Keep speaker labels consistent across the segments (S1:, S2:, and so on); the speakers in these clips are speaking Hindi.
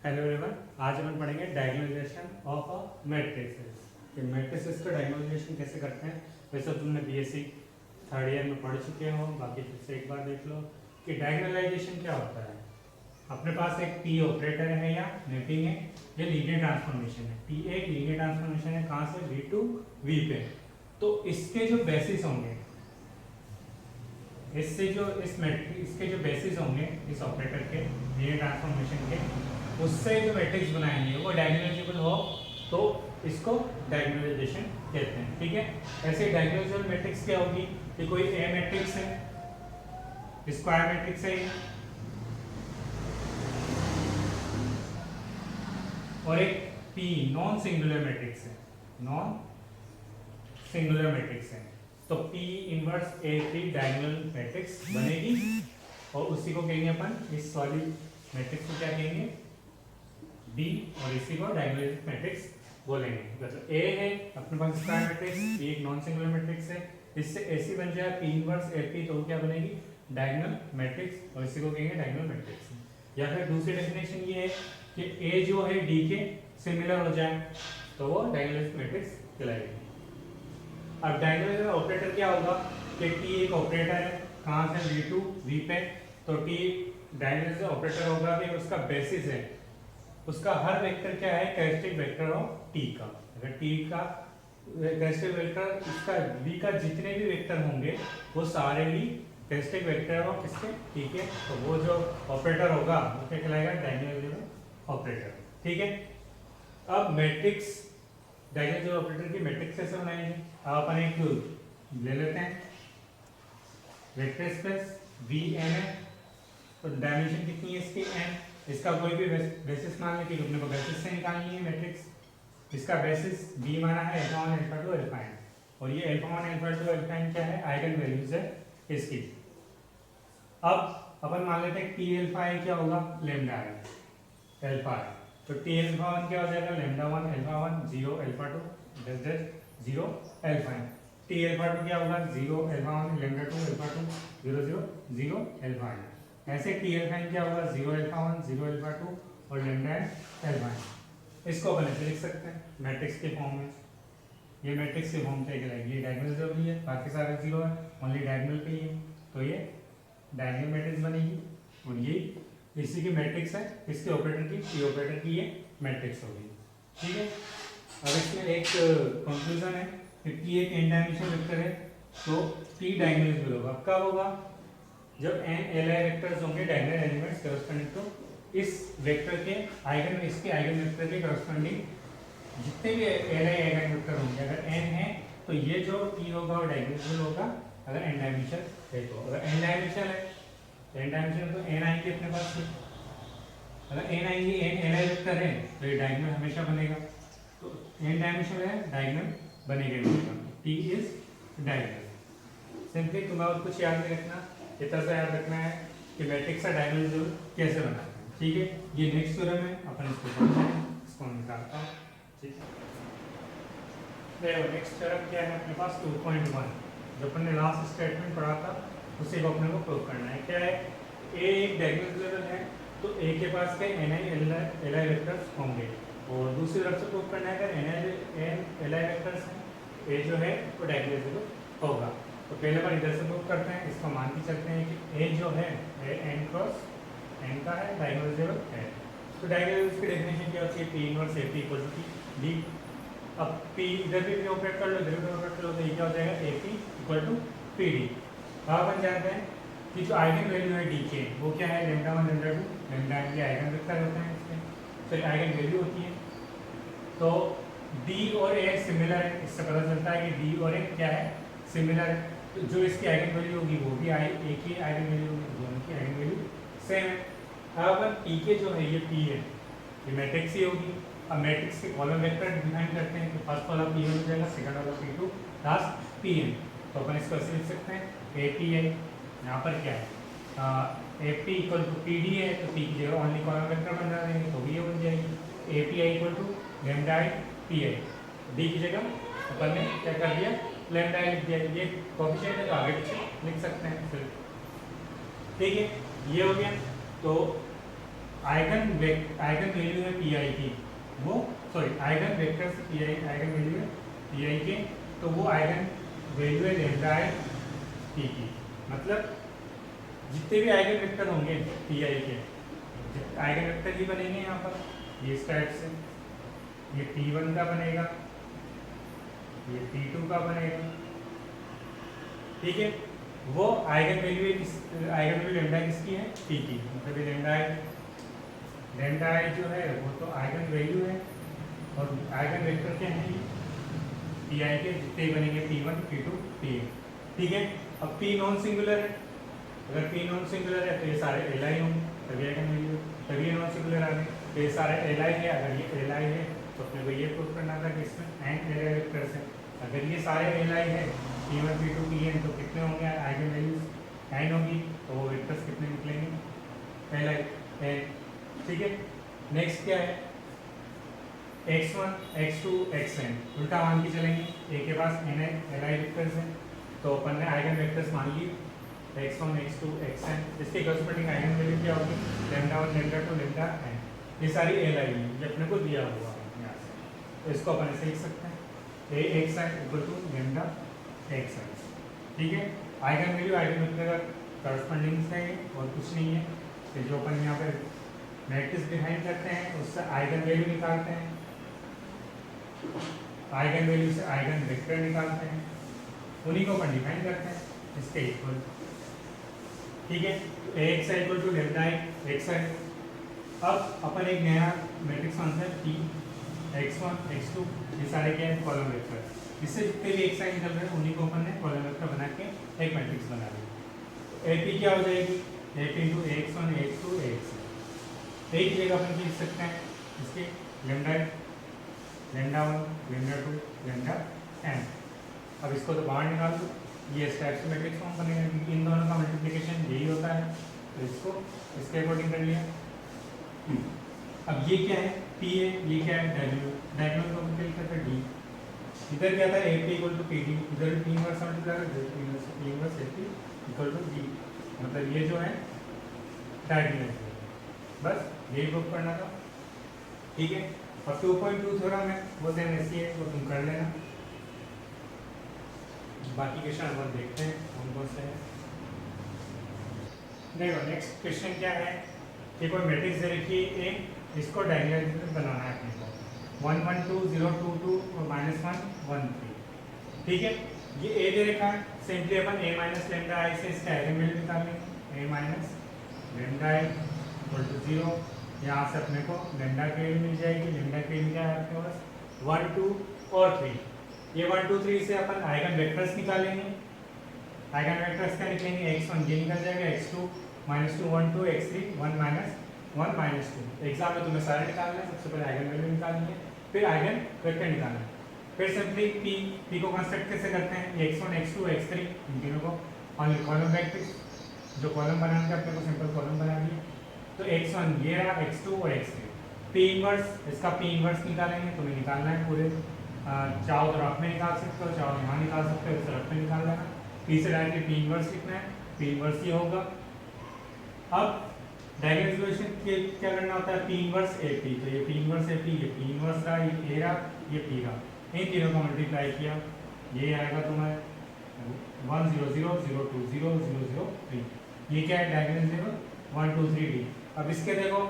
S1: हेलो एवरीवन, आज हम पढ़ेंगे डायगोनलाइजेशन ऑफ अ मैट्रिसेस कि मैट्रिसेस का डायगोनलाइजेशन कैसे करते हैं। वैसे तुमने बीएससी थर्ड ईयर में पढ़ चुके हो, बाकी फिर से एक बार देख लो कि डायगोनलाइजेशन क्या होता है। अपने पास एक पी ऑपरेटर है या मैपिंग है, ये लीनियर ट्रांसफॉर्मेशन है। पी एक लीनियर ट्रांसफॉर्मेशन है, कहाँ से वी टू वी पे। तो इसके जो बेसिस होंगे, इससे जो इस मैट्रिक्स इसके जो बेसिस होंगे इस ऑपरेटर के लीनियर ट्रांसफॉर्मेशन के, उससे जो मैट्रिक्स बनाएंगे वो डायगोनलाइजेबल हो तो इसको डायगोनलाइजेशन कहते हैं। ठीक है, ऐसे डायगोनलाइजेबल मैट्रिक्स क्या होगी कि कोई ए मैट्रिक्स है, स्क्वायर मैट्रिक्स है और एक पी नॉन सिंगुलर मैट्रिक्स है, नॉन सिंगुलर मैट्रिक्स है, तो P inverse A P diagonal matrix बनेगी और उसी को कहेंगे अपन, इस वाली मैट्रिक्स को क्या कहेंगे, बी, और इसी को डायगोनल मैट्रिक्स बोलेंगे। मतलब ए है अपने पास स्क्वायर मैट्रिक्स, बी एक नॉन सिंगुलर मैट्रिक्स है, इससे ऐसी बन जाए पी इनवर्स ए पी, तो क्या बनेगी डायगोनल मैट्रिक्स और इसी को कहेंगे डायगोनल मैट्रिक्स। या फिर दूसरी डेफिनेशन ये है कि ए जो है डी के सिमिलर हो जाए तो वो डायगोनल मैट्रिक्स कहलाएगी। अब डायगोनल ऑपरेटर क्या होगा कि टी एक ऑपरेटर है, कहाँ से वी टू वी पे, तो टी डायगोनल ऑपरेटर होगा कि उसका बेसिस है, उसका हर वेक्टर क्या है कैरेक्टरिस्टिक वेक्टर ऑफ टी का। अगर टी का कैरेक्टरिस्टिक वेक्टर, इसका v का जितने भी वेक्टर होंगे वो सारे ही कैरेक्टरिस्टिक वेक्टर ऑफ किसके, टी के, तो वो जो ऑपरेटर होगा वो क्या कहलाएगा डायगोनलाइजेबल ऑपरेटर। ठीक है, अब मैट्रिक्स डायगोनलाइजेबल ऑपरेटर की मैट्रिक्स कैसे बनाएंगे। अब अपन एक ले लेते हैं वेक्टर स्पेस वी एन है, तो डायमेंशन कितनी है इसकी n, इसका कोई भी बेसिस मान लें कि अपने को बेसिस से निकालनी है मैट्रिक्स। इसका बेसिस b माना है अल्फा 1 अल्फा 2 अल्फा n, और ये अल्फा 1 अल्फा 2 अल्फा n क्या है, आइगन वैल्यूज है इसकी। अब अपन मान लेते हैं टी अल्फा है क्या होगा, लैम्डा है अल्फा है, तो टी अल्फा 1 क्या हो जाएगा, lambda 1 alpha 1 0 alpha 2 0 alpha n। T alpha 2 क्या होगा 0 alpha 1 lambda 2 alpha 2 0 0 0 alpha n। ऐसे टी अल्फा n क्या होगा 0 अल्फा 1 0 अल्फा 2 और लैम्डा अल्फा n। इसको अपन ऐसे लिख सकते हैं मैट्रिक्स के फॉर्म में, ये मैट्रिक्स के फॉर्म पे कहलाएगी। ये डायगोनल भी है, बाकी सारे जीरो है, ओनली डायगोनल पे ही है, तो ये डायगोनल मैट्रिक्स बनेगी और ये इसी की मैट्रिक्स है, इसके ऑपरेटर की पी ऑपरेटर की ये मैट्रिक्स होगी। ठीक है, अब इसमें एक कंक्लूजन है कि पी एक n डायमेंशनल वेक्टर है तो पी डायगोनलाइजेबल होगा। कब होगा, जब n li वेक्टर्स होंगे डायगोनल एलिमेंट्स करस्पोंडिंग टू इस वेक्टर के आइगन, इसके आइगन वेक्टर के करस्पोंडिंग जितने भी li आइगन वेक्टर होंगे, अगर n है तो ये जो p होगा वो डायगोनलाइजेबल होगा अगर n डायमेंशन है तो। अगर n डायमेंशन है, n डायमेंशन तो n आएंगे अपने पास में, अगर n आएंगे n li वेक्टर है तो ये डायगोनल हमेशा बनेगा, तो n डायमेंशन है डायगोनल बनेगा, t इज डायगोनल। सिंपली तुम्हें और कुछ याद नहीं रखना, इतना सा याद रखना है कि मैट्रिक्स का डायगोनलाइजेबल कैसे बनाते हैं। ठीक है, ये नेक्स्ट थ्योरम है, अपन इसको पढ़ते हैं, इसको निकालता हूँ। ठीक है, देखो नेक्स्ट थ्योरम क्या है अपने पास 2.1, जो अपन ने लास्ट स्टेटमेंट पढ़ा था उसी को अपने को प्रूव करना है। क्या है, ए एक डायगोनलाइजेबल है तो ए के पास के N I L I vectors होंगे, और दूसरी तरफ से प्रूव करना है अगर एन एल आई वेक्टर्स हैं, ए जो है वो डायगोनलाइजेबल होगा। तो पहले बार इधर से प्रूव करते हैं, इसको मान के चलते हैं कि ए जो है एन क्रॉस एन का है, डायगोनलाइजेबल है। तो डायगोनलाइजेबल की डेफिनेशन क्या होती है, P inverse A P equal to D. अब पी इधर भी ऑपरेट कर लो, इधर भी ऑपरेट कर लो, तो ये क्या हो जाएगा A P equal to P D. अब अपन जानते हैं कि जो आइगन वैल्यू है डी के वो क्या है, लैम्डा 1 लैम्डा 2 लैम्डा के आइगन वेक्टर होते हैं इसमें, तो आइगन वैल्यू होती है। तो डी और ए सिमिलर है, इससे पता चलता है कि डी और ए क्या है, सिमिलर है, तो जो इसकी आइगन वैल्यू होगी वो भी एक ही आइगन वैल्यू होगी, दोनों की आइगन वैल्यू सेम है। अब अपन पी के जो है ये पी है, ये मैट्रिक्स ही होगी। अब मैट्रिक्स के कॉलम वेक्टर डिफाइन करते हैं, तो फर्स्ट वाला पी हो जाएगा, सेकंड वाला P two, last P N. तो अपन इसको ऐसे लिख सकते हैं ए पी है, यहाँ पर क्या है A P equal to P D है, तो पी की जगह ओनली कॉलम वेक्टर बन जाएंगे तो भी ये बन जाएगी A P I equal to lambda I P I, D की जगह अपन ने क्या कर दिया लैम्डा आई लिख दिया, ये कोएफिशिएंट है तो आगे पीछे लिख सकते हैं फिर। ठीक है, ये हो गया। तो आइगन वैल्यू है पी आई की, वो सॉरी आइगन वेक्टर से पी आई आइगन वैल्यू है पी आई के, तो वो आइगन वैल्यू है लेमडा आई पी की। मतलब जितने भी आइगन वेक्टर होंगे पी आई के, आइगन वेक्टर ही बनेंगे यहाँ पर ये इस टाइप से, ये P1 का बनेगा, ये P2 का बनेगा, ठीक है। वो eigen value eigen value lambda किसकी है, P की, मतलब ये लेमडा आई जो है वो तो आइगन वैल्यू है, और आइगन वेक्टर क्या है पी आई के, जितने बनेंगे P1 P2 Pn, ठीक है। अब P नॉन सिंगुलर है, अगर P नॉन सिंगुलर है तो ये सारे एल आई होंगे, तभी आइगन वैल्यू, तभी ये नॉन सिंगुलर आ गए। तो ये सारे एल आई है, अगर ये एल आई है तो अपने को ये प्रूव करना था कि इसमें एन एल आई वेक्टर्स है। अगर ये सारे एल आई है P1 P2 Pn, तो कितने होंगे आइगन वैल्यूज एन होगी, तो वो वेक्टर्स कितने निकलेंगे एल आई एन, ठीक है। नेक्स्ट क्या है x1 x2 xn, उल्टा मान के चलेंगे, ए के पास एन एल आई वेक्टर्स हैं, तो अपन ने आइगन वेक्टर्स मान लिए x1 x2 xn, इसके करस्पॉन्डिंग आइगन वैल्यू क्या होगी लेमडा 1 लेमडा 2 लेमडा n, ये सारी एल आई है, ये अपने को दिया हुआ है यहाँ से, तो इसको अपन ऐसे लिख सकते हैं A X I equal to lambda X I, ठीक है। आइगन वैल्यू आइगन वेक्टर का करस्पॉन्डिंग है और कुछ नहीं है, तो जो अपन यहाँ पे मैट्रिक्स डिफाइन करते हैं उससे आइगन वैल्यू निकालते हैं, आइगन वैल्यू से आइगन वेक्टर निकालते हैं, उन्हीं को अपन डिफाइन करते हैं इसके इक्वल, ठीक है। तो X I equal to lambda X I. अब अपन एक नया मैट्रिक्स मानते हैं P x1 x2, ये सारे क्या है कॉलम वेक्टर, इससे जितने भी एक्स आई निकल रहे हैं उन्हीं को अपन ने कॉलम वेक्टर बना के एक मैट्रिक्स बना दिया। तो AP क्या हो जाएगी AP into x1 x2 x, एक ही जगह अपन लिख सकते हैं इसके लेमडा 1 लेमडा 2 लेमडा n। अब इसको तो बाहर निकाल दो, ये इस टाइप से मैट्रिक्स फॉर्म बनेगा, क्योंकि इन दोनों का मल्टीप्लिकेशन यही होता है, तो इसको इसके अकॉर्डिंग कर लिया। अब ये क्या है P है, ये क्या है डायगोनल को मल्टीप्लाई करके D, इधर क्या था AP इक्वल टू PD, इधर P इनवर्स मल्टीप्लाई कर P inverse AP equal to D, मतलब ये जो है डायगोनल, बस यही प्रूव करना था, ठीक है। और 2.2 थ्योरम है वो सेम ऐसी है, वो तुम कर लेना, बाकी क्वेश्चन अपन देखते हैं कौन कौन से हैं। देखो नेक्स्ट क्वेश्चन क्या है कि कोई मैट्रिक्स दे रखी है ए, इसको डायगोनल बनाना है अपने को 1 1 2 0 2 2 और -1 1 3, ठीक है। ये ए दे रखा है, सिंपली अपन a माइनस लेमडा आई से इसका आइगन वैल्यू निकाल लेंगे, a minus lambda I equal to 0, यहाँ से अपने को लेमडा की वैल्यू मिल जाएगी, लेमडा की वैल्यू क्या है आपके पास 1 2 और 3, ये 1 2 3 से अपन आइगन वेक्टर्स निकालेंगे, आइगन वेक्टर्स क्या निकलेंगे x1 ये निकल जाएगा, x2 -2 1 2 x3 1 1 -2, एग्जाम में तुम्हें सारे निकालना है, सबसे पहले आइगन वैल्यू निकालनी है, फिर आइगन वेक्टर निकालना है, फिर सिंपली p को कंस्ट्रक्ट कैसे करते हैं x1 x2 x3 इन तीनों को कॉलम मैट्रिक्स, जो कॉलम बनाने का अपने को सिंपल कॉलम बना दिए, तो x1 ये रहा, x2 और x3, p इनवर्स, इसका p इनवर्स निकालेंगे, तुम्हें निकालना है पूरे, चाहो तो रफ में निकाल सकते हो, चाहो यहाँ निकाल सकते हो, इस रफ में निकाल लेना, p से डायरेक्टली p इनवर्स लिखना है, p इनवर्स ये होगा। अब डायगोनलाइजेशन के क्या करना होता है p इनवर्स AP, तो ये p इनवर्स AP, ये p इनवर्स रहा, ये a रहा, ये p रहा, इन तीनों को मल्टीप्लाई किया, ये आएगा तुम्हें 1 0 0 0 2 0 0 0 3, ये क्या है डायगोनल 1 2 3 D। अब इसके देखो,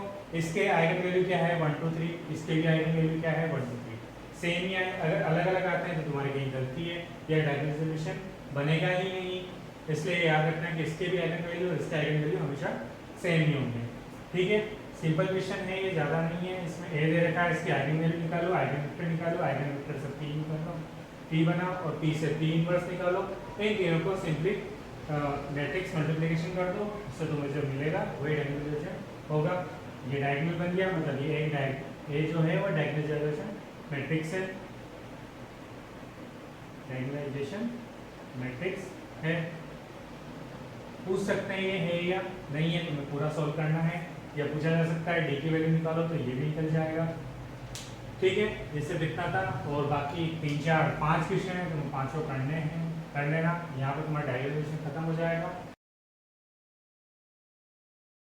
S1: इसके आइगन वैल्यू क्या है 1 2 3, इसके भी आइगन वैल्यू क्या है 1 2 3, सेम ही है, अगर अलग अलग आते हैं तो तुम्हारी कहीं गलती है, या डायगोनलाइजेशन बनेगा ही नहीं, इसलिए याद रखना है कि इसके भी आइगन वैल्यू और इसके आइगन वैल्यू हमेशा सेम ही होंगे, ठीक है। सिंपल क्वेश्चन है ये, ज़्यादा नहीं है, इसमें ए दे रखा है, इसकी आइगन वैल्यू निकालो, आइगन वेक्टर निकालो, आइगन वेक्टर से p निकालो, p बनाओ और p से p इनवर्स निकालो, इन तीनों को सिंपली मैट्रिक्स मल्टीप्लिकेशन कर दो, उससे तुम्हें जो मिलेगा वही डायगोनलाइजेशन होगा। ये डायगोनल बन गया, मतलब ये एक जो है वो डायगोनलाइजेशन मैट्रिक्स है, डायगोनलाइजेशन मैट्रिक्स है। पूछ सकते हैं ये है या नहीं है, तुम्हें पूरा सॉल्व करना है, या पूछा जा सकता है डी की वैल्यू निकालो, तो ये भी निकल जाएगा, ठीक है। इससे दिखना था, और बाकी 3 4 5 क्वेश्चन है, तुम्हें 5 करने हैं, कर लेना, यहाँ पर तुम्हारा डायगोनलाइजेशन खत्म हो जाएगा।